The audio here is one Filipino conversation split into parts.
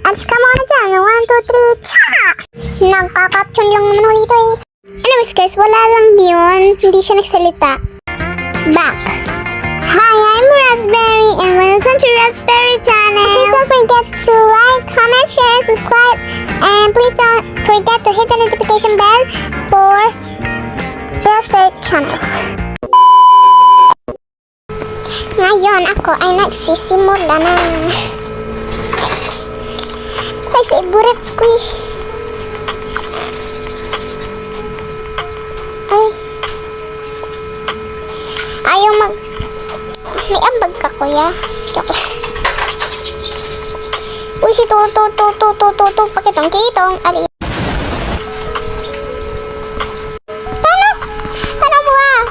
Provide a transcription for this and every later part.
Alis ka muna dyan. 1, 2, 3, cha! Nagka-caption lang naman ako dito eh. Anyways guys, wala lang yun. Hindi siya nagsalita. Back. Hi, I'm Raspberry and welcome to Raspberry Channel. Please don't forget to like, comment, share, subscribe, and please don't forget to hit the notification bell for Raspberry Channel. Ngayon ako ay nagsisimula ng my favorite squish. Ay. Ayaw may ambag ka, kuya. Uy, si Toto, pakitong-kitong. Ali. Paano mo ah?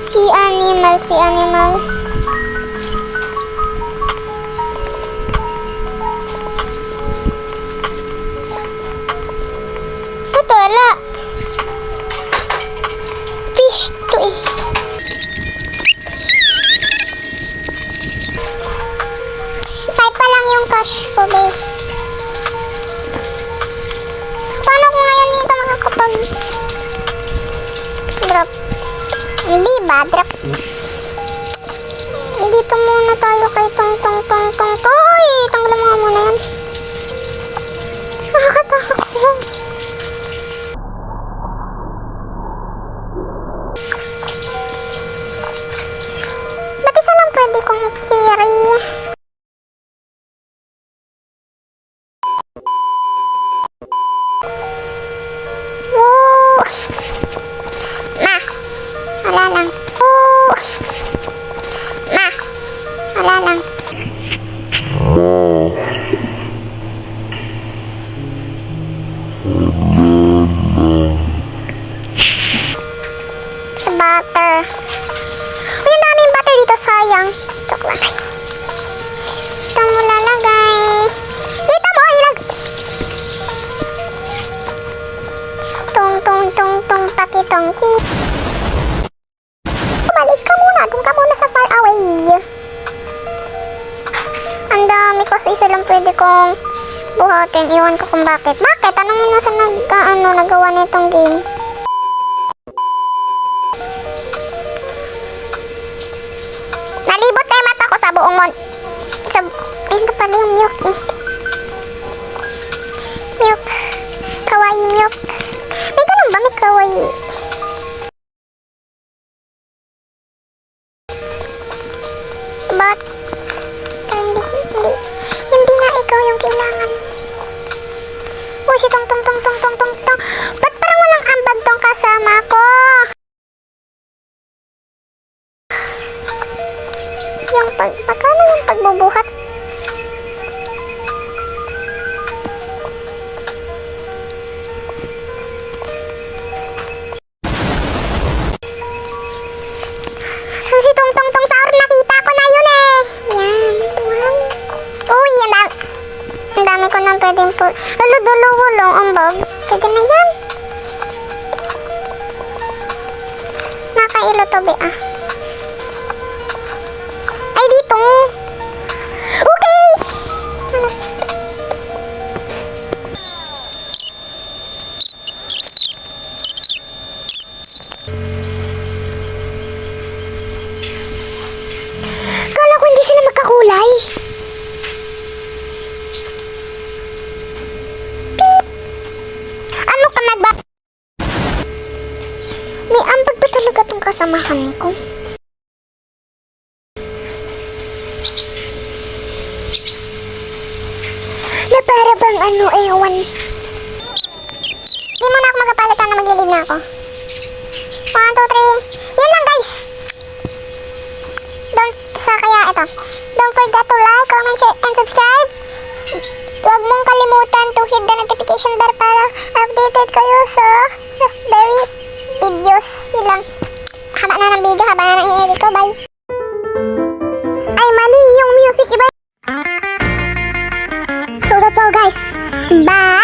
Si animal. Ito, wala. Fish to eh. Five pa lang yung cash ko, be. Paano ko ngayon dito makakapag drop? Hindi ba? Drop. Dito muna tayo kay tong. Uy! Tanggalan mo nga muna yan. Nakakatakot. Ba't isa lang pwede kong i-carry? Woo! Wala lang. Wala lang. Sa butter. Uy, ang daming butter dito, sayang. Joke lang. Dito mo lalagay. Dito mo ilag. Tong, pakitong-ki. Umalis ka muna. Doon ka muna sa far away. Ang dami kasi isa lang pwede kong buhatin. Iwan ko kung bakit. Bakit? Tanungin mo sa nagawa nitong game. Nalibot na yung mata ko sa buong ito pala yung milk eh. Milk. Kawaii milk. May ganun ba? May kawaii. But hindi na ikaw yung kailangan. Uy, si tong. Ba't parang walang ambag tong kasama ko? Magkano yung pagbubuhat? Si tong saur, nakita ko na yun eh. Yan. Uy, ang dami ko nang pwedeng po. Duluwulong ang bag. Pwede na yan. Nakailo to be ah. Ay, dito. Okay. Kala ko hindi sila magkakulay. Beep. Ano ka nagba? May ambag ba talaga tong kasamahan ko? Na para bang ewan. Hindi mo na ako magpapalitan na magilid na ako. 1, 2, 3. Yan lang guys. Don't forget to like, comment, share, and subscribe. Huwag mong kalimutan to hit the notification bell para updated kayo sa Raspberry videos. Yun lang. Haba na ng video, haba na ng i-edit ko. Bye. Ay, mali yung music. Iba. So that's all guys. Bye.